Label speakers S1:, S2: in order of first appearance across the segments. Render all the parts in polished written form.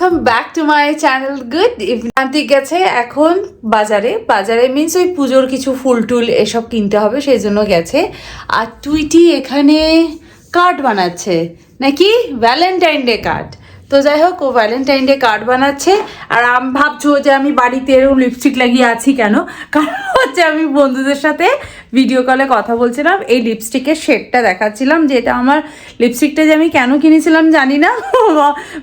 S1: Welcome back to my channel. Good evening. প্রান্তিক গেছে এখন বাজারে মিনস ওই পুজোর কিছু ফুল টুল এসব কিনতে হবে, সেই জন্য গেছে। আর টুইটি এখানে কার্ড বানাচ্ছে নাকি, ভ্যালেন্টাইন ডে কার্ড। তো যাই হোক, ও ভ্যালেন্টাইন ডে কার্ড বানাচ্ছে। আর আমি ভাবছো যে আমি বাড়িতে এরকম লিপস্টিক লাগিয়ে আছি কেন, কারণ হচ্ছে আমি বন্ধুদের সাথে ভিডিও কলে কথা বলছিলাম, এই লিপস্টিকের শেডটা দেখাচ্ছিলাম যে এটা আমার লিপস্টিকটা যে আমি কেন কিনেছিলাম জানি না,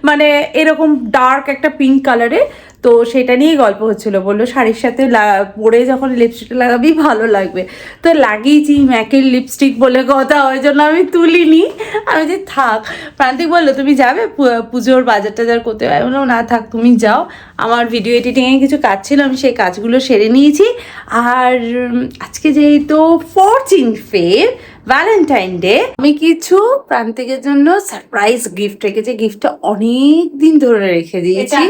S1: মানে এরকম ডার্ক একটা পিঙ্ক কালারে। তো সেটা নিয়েই গল্প হচ্ছিলো, বললো শাড়ির সাথে পরে যখন লিপস্টিকটা লাগাবি ভালো লাগবে। তো লাগিয়েছি ম্যাকের লিপস্টিক বলে কথা, ওই জন্য আমি তুলিনি। আমি যে থাক, প্রান্তিক বললো তুমি যাবে পুজোর বাজার টাজার করতে, আমি বললাম না থাক তুমি যাও, আমার ভিডিও এডিটিংয়ে কিছু কাজ ছিল, আমি সেই কাজগুলো সেরে নিয়েছি। আর আজকে যেহেতু 14 ভ্যালেন্টাইন ডে, আমি কিছু প্রান্তিকের জন্য সারপ্রাইজ গিফট রেখেছি। গিফটটা অনেক দিন ধরে রেখে দিয়েছি।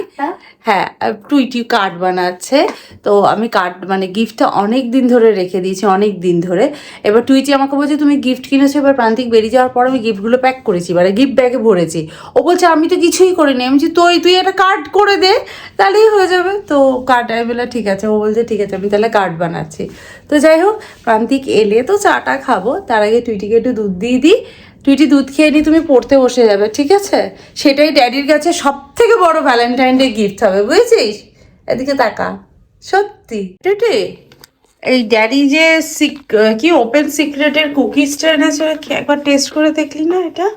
S1: হ্যাঁ, টুইটি কার্ড বানাচ্ছে, তো আমি কার্ড মানে গিফটটা অনেক দিন ধরে রেখে দিয়েছি, অনেক দিন ধরে। এবার টুইটি আমাকে বলছে তুমি গিফট কিনেছো, এবার প্রান্তিক বেরিয়ে যাওয়ার পর আমি গিফটগুলো প্যাক করেছি, এবারে গিফট ব্যাগে ভরেছি। ও বলছে আমি তো কিছুই করিনি। আমি বলছি তুই একটা কার্ড করে দে, তাহলেই হয়ে যাবে। তো কার্ড আমি বললাম ঠিক আছে। ও বলছে ঠিক আছে, আমি তাহলে কার্ড বানাচ্ছি। তো যাই হোক, প্রান্তিক এলে তো চাটা খাবো, তার আগে টুইটিকে একটু দুধ দিয়ে দিই। টুইটি দুধ খেয়ে নি, তুমি পড়তে বসে যাবে, ঠিক আছে? সেটাই ড্যাডির কাছে সব থেকে বড় ভ্যালেন্টাইন ডে গিফট হবে, বুঝেছিস? এদিকে তাকা, সত্যি টুইটি এই ড্যাডি যে কি ওপেন সিক্রেটের কুকিজটা এনেছে, একবার টেস্ট করে দেখলি না? এটা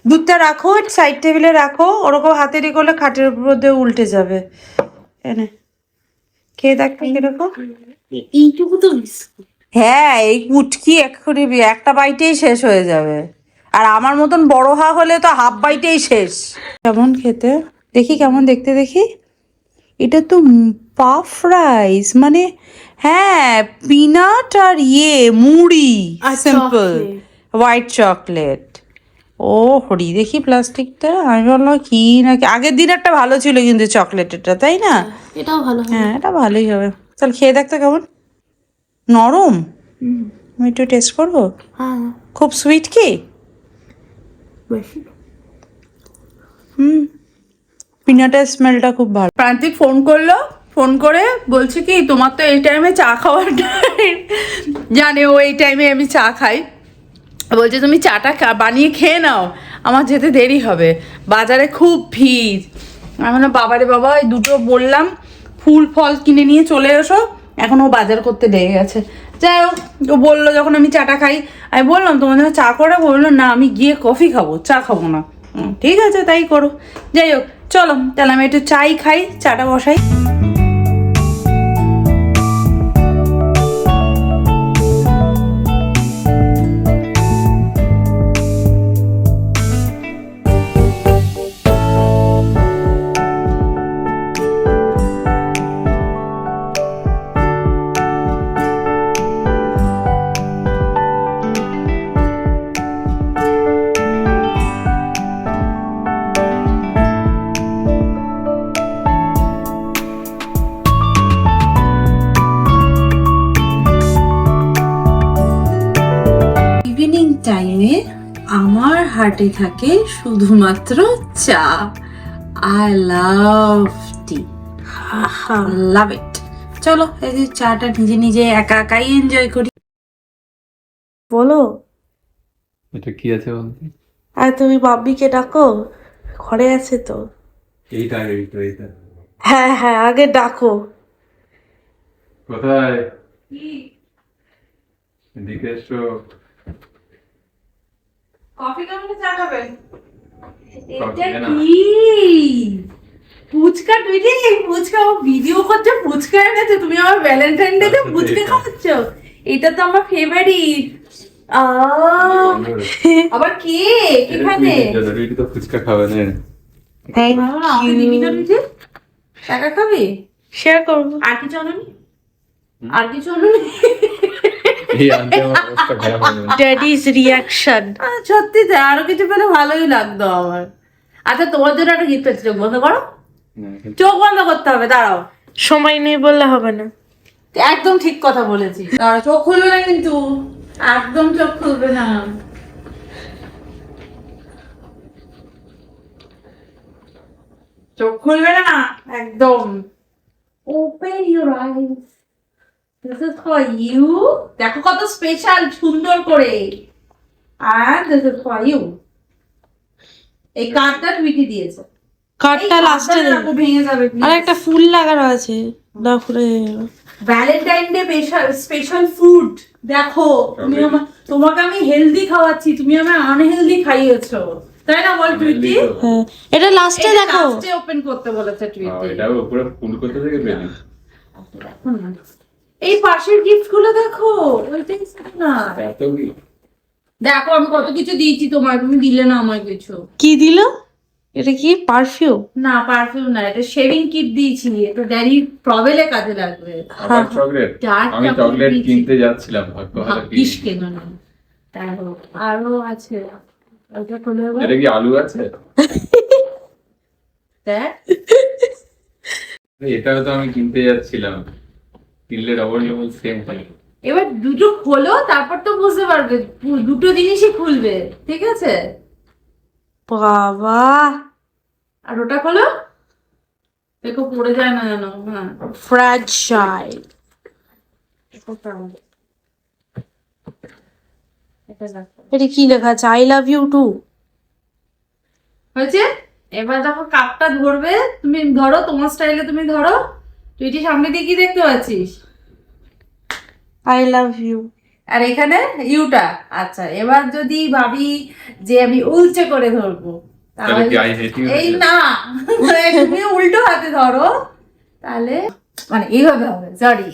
S1: দুধটা রাখো, সাইড টেবিলে রাখো, ওরকম হাতে রেখে করলে খাটের উপর দিয়ে উল্টে যাবে। এনে খেয়ে দেখ কিরকম।
S2: এইটুকু তো
S1: হ্যাঁ, এই কুটকি এক্ষুনি একটা বাইটেই শেষ হয়ে যাবে, আর আমার মতন বড় হলে তো হাফ বাইটেই শেষ। কেমন খেতে দেখি, কেমন দেখতে দেখি। এটা তো পাফ রাইস, মানে হ্যাঁ পিনাট আর মুড়ি, সিম্পল হোয়াইট চকলেট। ও হরি, দেখি প্লাস্টিকটা। আমি বললাম কি নাকি, আগের দিন একটা ভালো ছিল কিন্তু চকলেটেরটা, তাই না?
S2: এটাও ভালো।
S1: হ্যাঁ, এটা ভালোই হবে। চল খেয়ে দেখতে কেমন, নরম। আমি একটু টেস্ট করবো।
S2: হ্যাঁ,
S1: খুব সুইট কি? পিনাটের স্মেলটা খুব ভালো। প্রান্তিক ফোন করলো, ফোন করে বলছে কি তোমার তো এই টাইমে চা খাওয়ার টাইম, জানে ও এই টাইমে আমি চা খাই। বলছে তুমি চাটা বানিয়ে খেয়ে নাও, আমার যেতে দেরি হবে, বাজারে খুব ভিড়। আমি বললাম বাবারে বাবা, ওই দুটো বললাম ফুল ফল কিনে নিয়ে চলে এসো, এখন ও বাজার করতে লেগে গেছে। যাই হোক, ও বললো যখন আমি চাটা খাই, আমি বললাম তোমার জন্য চা করে, বললো না আমি গিয়ে কফি খাবো, চা খাবো না। ঠিক আছে তাই করো। যাই হোক চলো তাহলে আমি একটু চাই খাই, চাটা বসাই। ইভিনিং টাইমে আমার হার্টে থাকে শুধুমাত্র চা। আই লাভ টি, লাভ ইট। চলো এই যে চাটা নিজে নিজে একা একাই এনজয় করি।
S2: বলো,
S3: এটা কি আছে বলতে?
S2: আর তুমি বাব্বিকে ডাকো, ঘরে আছে তো।
S3: এইটা
S2: হ্যাঁ হ্যাঁ, আগে ডাকো।
S3: কোথায়? এদিকে এসো।
S1: কফি খাবেন না চা খাবেন?
S3: কফি
S1: এটা
S3: না।
S1: কি ফুচকা? তুই যে ফুচকা ভিডিও করছো, ফুচকা এনেছো তুমি আমার ভ্যালেন্টাইন ডে তে ফুচকা খাওয়াচ্ছ? এটা তো আমার ফেভারিট। আবার কেক এখানে।
S3: এটা তো ফুচকা খাবে না।
S2: থ্যাংক
S1: আমাকে দিবি না নিজে? টাকা খাবি?
S2: শেয়ার করবো।
S1: আর কিছু আনুনি? আর কিছু আনুনি?
S3: এই আনতে আমার অবস্থা খারাপ হয়ে যাবে।
S2: ড্যাডিজ রিয়াকশন।
S1: সত্যি তো আরো কিছু পেলে ভালোই লাগতো আমার। আচ্ছা তোমার জন্য একটা গিফট আছে, চোখ বন্ধ করো। চোখ বন্ধ করতে হবে, দাঁড়াও।
S2: সময় নেই বললে হবে না।
S1: একদম ঠিক কথা বলেছি। দাঁড়াও, চোখ খুলবে না কিন্তু, একদম চোখ খুলবে না। চোখ খুলবে না একদম। Open your eyes, this is for you. দেখো কত স্পেশাল, সুন্দর করে। আর দিস ইজ ফর ইউ। এই কার্ডটা টুইটি দিয়েছে।
S2: কার্ডটা লাস্টে
S1: ভেঙে যাবে।
S2: আর একটা ফুল লাগানো আছে, না ফুলে
S1: ভ্যালেন্টাইন ডে স্পেশাল ফুড। দেখো তোমাকে আমি হেলদি খাওয়াচ্ছি, তুমি আমায় আনহেলদি খাইয়েছো, তাই না বল টুইটি?
S2: হ্যাঁ, এটা লাস্টে দেখো।
S1: লাস্টে ওপেন করতে বলেছে টুইটি।
S3: এটা উপরে ফুল করতে থেকে পেলি।
S1: এই পাশের গিফট গুলো দেখো, ওইটাই না।
S3: এত কি
S1: দেখো আমি কত কিছু দিয়েছি তোমায়, তুমি দিলে না আমায় কিছু।
S2: কি দিল? এটা কি পারফিউম?
S1: না পারফিউম না, এটা শেভিং কিট দিয়েছি, এটা ড্যাডি প্রবেলে কাজে লাগবে।
S3: আবার চকলেট?
S1: চার
S3: আমি
S1: চকলেট
S3: চকলেট
S1: দিয়েছি।
S3: কিনতে যাচ্ছিলাম, ভাগ্য ভালো
S1: ভাগ্যিস
S3: কিনি।
S1: কেন না। তাই হোক, আরো আছে। ওটা খুলে দেবো।
S3: এটা কি আলু আছে?
S1: দেখ
S3: এটাও তো আমি কিনতে যাচ্ছিলাম, কিনলে ডবল ডবল সেম হয়।
S1: এবার দুটো খোলো, তারপর তো বুঝতে পারবে, দুটো জিনিসই খুলবে, ঠিক আছে?
S2: বাবা,
S1: আর ওটা খোলো, দেখো পড়ে যায় না যেন। হ্যাঁ
S2: ফ্র্যাজাইল। এটা কি লেখা আছে? I love you too.
S1: হয়েছে। এবার দেখো কাপটা ধরবে, তুমি ধরো তোমার স্টাইলে, তুমি ধরো। তুই এটি সামনে দিয়ে কি দেখতে পাচ্ছিস?
S2: I love you.
S1: আর এখানে ইউটা। আচ্ছা, এবার যদি ভাবি যে আমি উল্টে করে ধরবো,
S3: তাহলে কি I hate you?
S1: এই না, তুমি উল্টো হাতে ধরো, তাহলে মানে এইভাবে হবে। Sorry,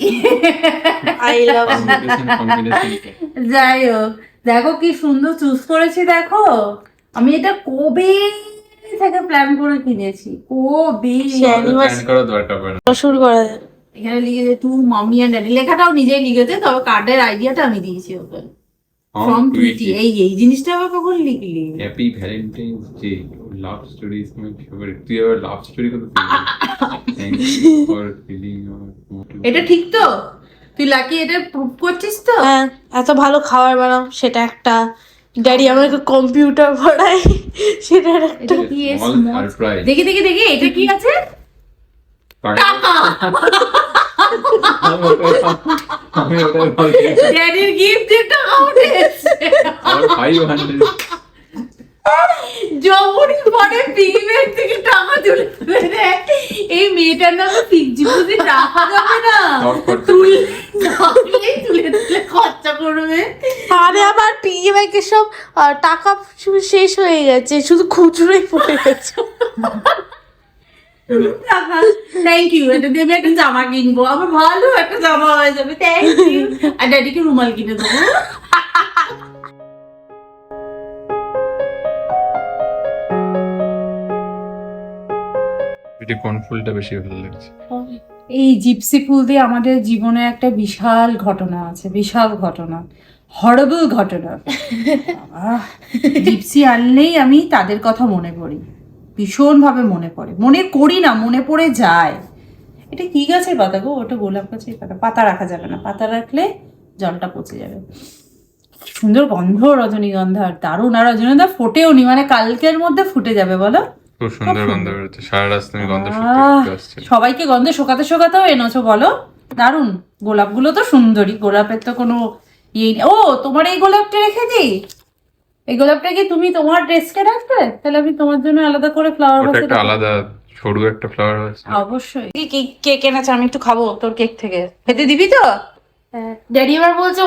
S2: I love you.
S3: Combination
S1: যাই হোক, দেখো কি সুন্দর চুজ করেছি। দেখো আমি এটা কবে থেকে প্ল্যান করে কিনেছি, কবে।
S3: প্ল্যান করা দরকার পড়ে না।
S2: শুরু করা যায়।
S1: এখানে লিখেছে টু মাম্মি অ্যান্ড ড্যাডি, লেখাটাও নিজেই লিখেছে, তবে কার্ডের আইডিয়াটা আমি দিয়েছি ওকে। From Tweety. এই জিনিসটা আবার কখন লিখলি?
S3: Happy valentine's day, love story is my favourite. তুই আবার লাভ স্টোরি কত থ্যাঙ্কস ফর ফিলিং ইওর।
S1: এটা ঠিক তো? তুই লাকি এটা প্রুভ করছিস তো?
S2: হ্যাঁ, এত ভালো খাবার বানাও, সেটা একটা। ড্যাডি আমাকে কম্পিউটার পড়ায়, সেটা একটা।
S1: এটা কি
S3: Small
S1: small?
S3: surprise.
S1: দেখি দেখি দেখি, এটা কি আছে? টাকা।
S3: আমি ওটাই বলছি।
S1: ড্যাডির গিফট এটা উঠেছে।
S3: আমার 500
S1: যখনই পরে পিগমের থেকে টাকা তুলে দেবে, এই মেয়েটার নামে ফিক্সড ডিপোজিট রাখা যাবে না।
S3: সব খরচা
S1: তুলে তুলে তুলে খরচা করবে।
S2: আরে আমার পিএমআই কে সব টাকা শেষ হয়ে গেছে, শুধু খুচরোই পড়ে গেছে।
S1: টাকা, থ্যাংক ইউ। এটা দিয়ে আমি একটা জামা কিনবো, আমার ভালো একটা জামা হয়ে যাবে। Thank you. আর ড্যাডিকে রুমাল কিনে দেবো।
S3: এটা কোন ফুলটা বেশি ভালো লাগছে?
S1: এই জিপসি ফুল দিয়ে আমাদের জীবনে একটা বিশাল ঘটনা আছে, বিশাল ঘটনা, হরেবল ঘটনা। জিপসি আনলেই আমি তাদের কথা মনে করি, ভীষণ ভাবে মনে পড়ে। মনে করি না, মনে পড়ে যায়। এটা কি গাছের পাতা গো? ওটা গোলাপ গাছের পাতা। পাতা রাখা যাবে না, পাতা রাখলে জলটা পচে যাবে। সুন্দর গন্ধ রজনীগন্ধার, দারুণ। আর রজনীগন্ধা ফোটেও নি, মানে কালকের মধ্যে ফুটে যাবে বলো।
S3: খুব সুন্দর গন্ধ বেরোচ্ছে, সারা রাস্তা আমি গন্ধ শুকতে আসছে।
S1: সবাইকে গন্ধে শোকাতে শোকাতেও এনেছো বলো, দারুণ। গোলাপগুলো তো সুন্দরী, গোলাপের তো কোনো ইয়ে নেই। ও, তোমার এই গোলাপটা রেখে দিই। এই গোলাপটা কি তুমি তোমার ড্রেসকে রাখবে? তাহলে আমি তোমার জন্য আলাদা করে ফ্লাওয়ার
S3: ওটা
S1: ভাসে
S3: একটা আলাদা সরু একটা ফ্লাওয়ার আছে।
S1: অবশ্যই। কি কেক এনেছে, আমি একটু খাবো তোর কেক থেকে। খেতে দিবি তো?
S2: ড্যাডি এবার বলছে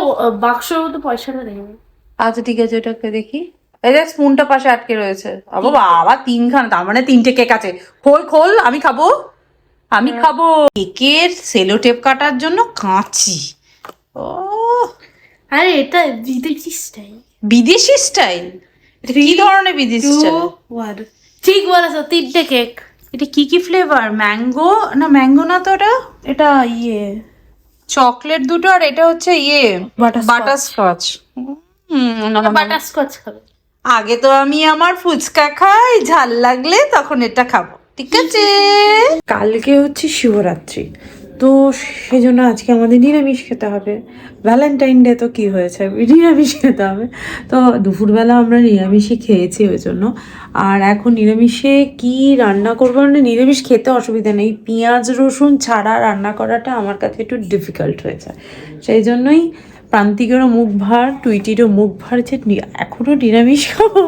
S2: বাক্সর মতো পয়সাটা নেই।
S1: আচ্ছা ঠিক আছে, ওটাকে দেখি। এই দেখ স্পুনটা পাশে আটকে রয়েছে। বাবা, তিনখানা, তার মানে 3টে কেক আছে। খোল খোল, আমি খাবো, আমি খাবো। কেকের সেলো টেপ কাটার জন্য কাঁচি। ও,
S2: আরে এটা বিদেশি স্টাইল।
S1: বিদেশি স্টাইল? এটা কি ধরনের বিদেশি স্টাইল?
S2: ঠিক বলেছো, 3টে কেক।
S1: এটা কি কি ফ্লেভার? ম্যাঙ্গো না, ম্যাঙ্গো না তো, এটা ইয়ে চকলেট দুটো, আর এটা হচ্ছে ইয়ে বাটারস্কচ।
S2: বাটারস্কচ খাবে।
S1: আগে তো আমি আমার ফুচকা খাই, ঝাল লাগলে তখন এটা খাবো, ঠিক আছে? কালকে হচ্ছে শিবরাত্রি, তো সেই জন্য আজকে আমাদের নিরামিষ খেতে হবে। ভ্যালেন্টাইন ডে তো কী হয়েছে, নিরামিষ খেতে হবে। তো দুপুরবেলা আমরা নিরামিষই খেয়েছি ওই জন্য। আর এখন নিরামিষে কি রান্না করবো, মানে নিরামিষ খেতে অসুবিধা নেই, পেঁয়াজ রসুন ছাড়া রান্না করাটা আমার কাছে একটু ডিফিকাল্ট হয়েছে। সেই জন্যই প্রান্তিকেরও মুখ ভার, টুইটিরও মুখ ভার যে এখনও নিরামিষ খাবো।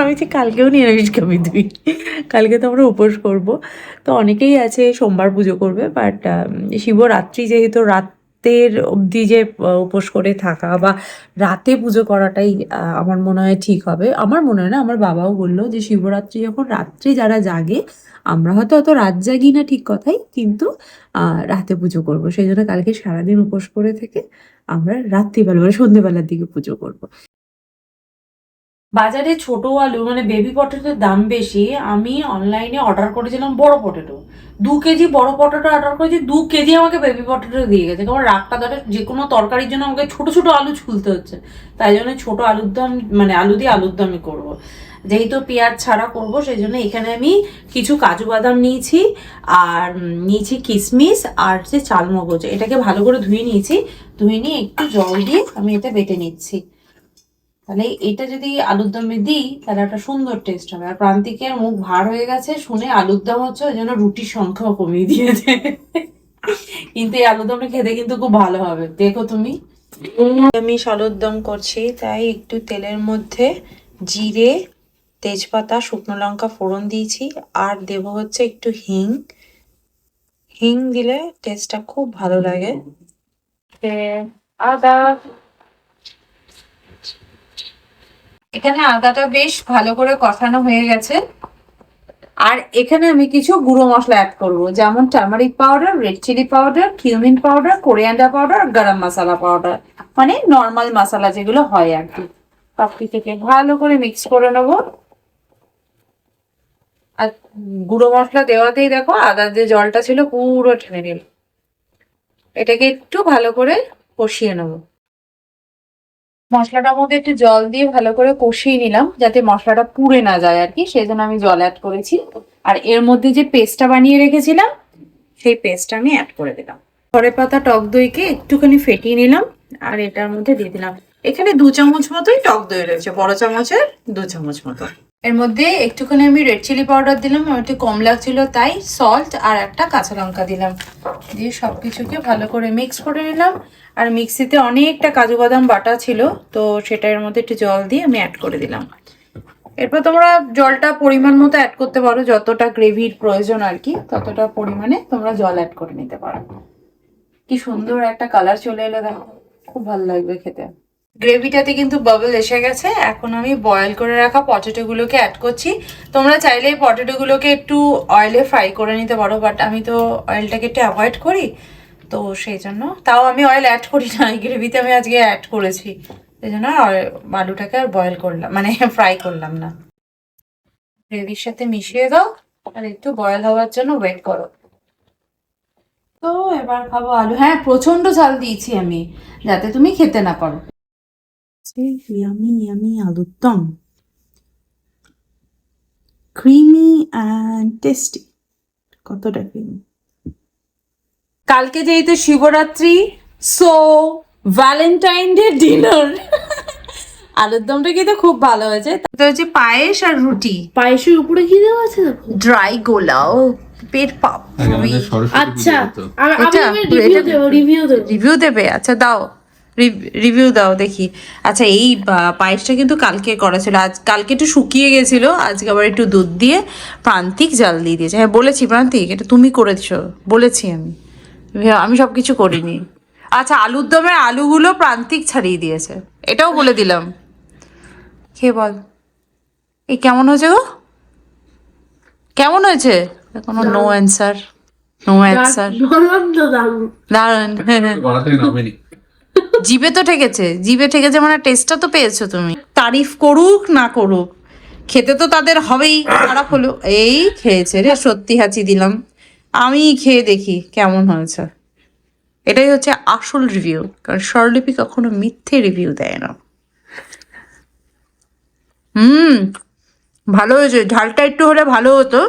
S1: আমি যে কালকেও নিরামিষ খাবি তুই, কালকে তো আমরা উপোস করবো। তো অনেকেই আছে সোমবার পুজো করবে, বাট শিবরাত্রি যেহেতু রাতের অবধি যে উপোস করে থাকা বা রাতে পুজো করাটাই আমার মনে হয় ঠিক হবে। আমার মনে হয় না, আমার বাবাও বললো যে শিবরাত্রি যখন রাত্রি যারা জাগে, আমরা হয়তো অত রাত জাগি না ঠিক কথাই, কিন্তু রাতে পুজো করবো। সেই জন্য কালকে সারাদিন উপোস করে থেকে আমরা রাত্রিবেলা মানে সন্ধ্যেবেলার দিকে পুজো করবো। বাজারে ছোট আলু মানে বেবি পটেটোর দাম বেশি, আমি অনলাইনে অর্ডার করেছিলাম বড় পটেটো, 2 কেজি বড় পটেটো অর্ডার করেছি, 2 কেজি আমাকে বেবি পটেটো দিয়ে গেছে। কারণ রাতটা ধরে যে কোনো তরকারির জন্য আমাকে ছোট ছোট আলু ছুলতে হচ্ছে, তাই জন্য ছোট আলুর দম মানে আলু দিয়ে আলুর দমই করবো। যেহেতু পেঁয়াজ ছাড়া করব, সেই জন্য এখানে আমি কিছু কাজু বাদাম নিয়েছি, আর নিয়েছি কিশমিশ আর যে চালমগজ, এটাকে ভালো করে ধুয়ে নিয়েছি। ধুয়ে নিয়ে একটু জল দিয়ে আমি এটা বেটে নিচ্ছি। তাহলে এটা যদি আলুর দমে দিই তাহলে একটা সুন্দর টেস্ট হবে। আর প্রান্তিকের মুখ ভার হয়ে গেছে শুনে আলুর দম হচ্ছে, ওই জন্য রুটির সংখ্যাও কমিয়ে দিয়েছে। কিন্তু এই আলুর দমটা খেতে কিন্তু খুব ভালো হবে, দেখো তুমি। আমি আলুর দম করছি, তাই একটু তেলের মধ্যে জিরে, তেজপাতা, শুকনো লঙ্কা ফোড়ন দিয়েছি, আর দেব হচ্ছে একটু হিং। হিং দিলে টেস্টটা খুব ভালো লাগে। আদা, এখানে আদাটা বেশ ভালো করে কষানো হয়ে গেছে। আর এখানে আমি কিছু গুঁড়ো মশলা অ্যাড করব, যেমন turmeric powder, red chili powder, cumin powder, coriander powder, garam masala powder, মানে নর্মাল মশলা যেগুলো হয় আর কি। সবকিছুকে ভালো করে মিক্স করে নেব। আর গুঁড়ো মশলা দেওয়াতেই দেখো আদার যে জলটা ছিল পুরো টেনে নিল। এটাকে একটু ভালো করে কষিয়ে নেব। মশলাটার মধ্যে একটু জল দিয়ে ভালো করে কষিয়ে নিলাম, যাতে মশলাটা পুড়ে না যায় আর কি, সেই জন্য আমি জল অ্যাড করেছি। আর এর মধ্যে যে পেস্টটা বানিয়ে রেখেছিলাম সেই পেস্টটা আমি অ্যাড করে দিলাম। ধনে পাতা টক দইকে একটুখানি ফেটিয়ে নিলাম আর এটার মধ্যে দিয়ে দিলাম। এখানে 2 চামচ মতোই টক দই রয়েছে, বড় চামচের 2 চামচ মতো। এর মধ্যে একটুখানি আমি রেড চিলি পাউডার দিলাম, আমার একটু কম লাগছিল তাই সল্ট, আর একটা কাঁচা লঙ্কা দিলাম। দিয়ে সবকিছুকে ভালো করে মিক্স করে নিলাম। আর মিক্সিতে অনেকটা কাজু বাদাম বাটা ছিল, তো সেটার মধ্যে একটু জল দিয়ে আমি অ্যাড করে দিলাম। এরপর তোমরা জলটা পরিমাণ মতো অ্যাড করতে পারো, যতটা গ্রেভির প্রয়োজন আর কি ততটা পরিমাণে তোমরা জল অ্যাড করে নিতে পারো। কি সুন্দর একটা কালার চলে এলো, দেখো খুব ভালো লাগবে খেতে। গ্রেভিটাতে কিন্তু বাবল এসে গেছে। এখন আমি বয়েল করে রাখা পটেটোগুলোকে অ্যাড করছি। তোমরা চাইলে এই পটেটোগুলোকে একটু অয়েলে ফ্রাই করে নিতে পারো, বাট আমি তো অয়েলটাকে একটু অ্যাভয়েড করি, তো সেই জন্য তাও আমি অয়েল অ্যাড করি না, এই গ্রেভিতে আমি আজকে অ্যাড করেছি, সেই জন্য আলুটাকে আর বয়েল করলাম মানে ফ্রাই করলাম না। গ্রেভির সাথে মিশিয়ে দাও আর একটু বয়েল হওয়ার জন্য ওয়েট করো। তো এবার খাবো আলু। হ্যাঁ, প্রচন্ড ঝাল দিয়েছি আমি, যাতে তুমি খেতে না পারো। ইয়ামি ইয়ামি আলুর দম, ক্রিমি অ্যান্ড টেস্টি। কতটা ক্রিমি। কালকে যেহেতু Shivratri, so Valentine day dinner. আলুর দমটা কিন্তু খুব ভালো হয়েছে। তো হচ্ছে পায়েস আর রুটি।
S2: পায়েসের উপরে কি দেওয়া আছে দেখো?
S1: ড্রাই গোলাও, পেট পাপ।
S2: আচ্ছা,
S1: রিভিউ দেবে? আচ্ছা দাও, রিভিউ দাও দেখি। আচ্ছা, এই পায়েসটা কিন্তু কালকে করা ছিল, আজ কালকে একটু শুকিয়ে গেছিল, আজকে আবার একটু দুধ দিয়ে প্রান্তিক জাল দিয়ে দিয়েছে। হ্যাঁ বলেছি প্রান্তিক, এটা তুমি করেছো বলেছি আমি, আমি সব কিছু করিনি। আচ্ছা, আলুর দমের আলুগুলো প্রান্তিক ছাড়িয়ে দিয়েছে, এটাও বলে দিলাম। খেয়ে বল এই কেমন হয়েছে গো, কেমন হয়েছে? কোনো নো অ্যান্সার, নো অ্যান্সার। দারুণ। জিভে তো ঠেকেছে, জিভে ঠেকেছে মানে টেস্টটা তো পেয়েছো তুমি। তারিফ করুক না করুক, খেতে তো তাদের হবেই। খারাপ হলো এই খেয়েছে রে, সত্যি হাঁচি দিলাম। আমি খেয়ে দেখি কেমন হয়েছে। এটাই হচ্ছে আসল রিভিউ, কারণ স্বরলিপি কখনো মিথ্যে রিভিউ দেয় না। ভালো হয়েছে, ঝালটা একটু হলে ভালো হতো,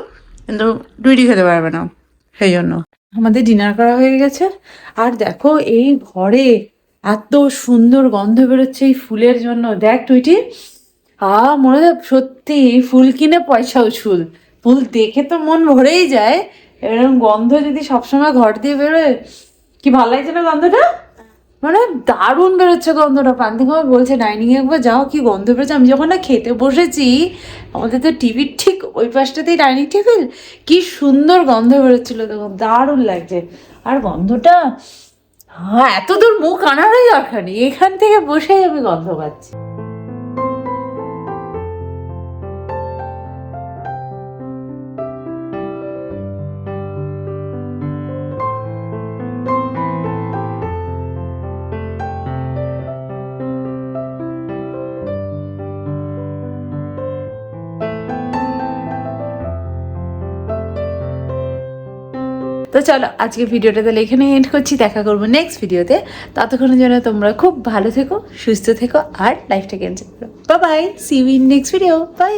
S1: কিন্তু টুইটি খেতে পারবে না সেই জন্য। আমাদের ডিনার করা হয়ে গেছে। আর দেখো এই ঘরে এত সুন্দর গন্ধ বেরোচ্ছে এই ফুলের জন্য। দেখ টুইটি, মনে হয় সত্যি ফুল কিনে পয়সা উসুল। ফুল দেখে তো মন ভরেই যায়, এরকম গন্ধ যদি সবসময় ঘর দিয়ে বেরোয় কি ভালো লাগছে না গন্ধটা? মানে দারুণ বেরোচ্ছে গন্ধটা। প্রান্তিক আমার বলছে ডাইনিং এ একবার যাও, কি গন্ধ বেরোচ্ছে। আমি যখন না খেতে বসেছি, আমাদের তো টিভির ঠিক ওই পাশটাতেই ডাইনিং টেবিল, কি সুন্দর গন্ধ বেরোচ্ছিল, তখন দারুণ লাগছে। আর গন্ধটা এত দূর মুখ আনারই দরকার নেই, এখান থেকে বসেই আমি গন্ধ পাচ্ছি। তো চলো আজকে ভিডিওটা তাহলে এখানে এন্ড করছি, দেখা করবো নেক্সট ভিডিওতে। ততক্ষণের জন্য তোমরা খুব ভালো থেকো, সুস্থ থেকো আর লাইফটাকে এনজয় করো। Bye bye, see you in next video, by.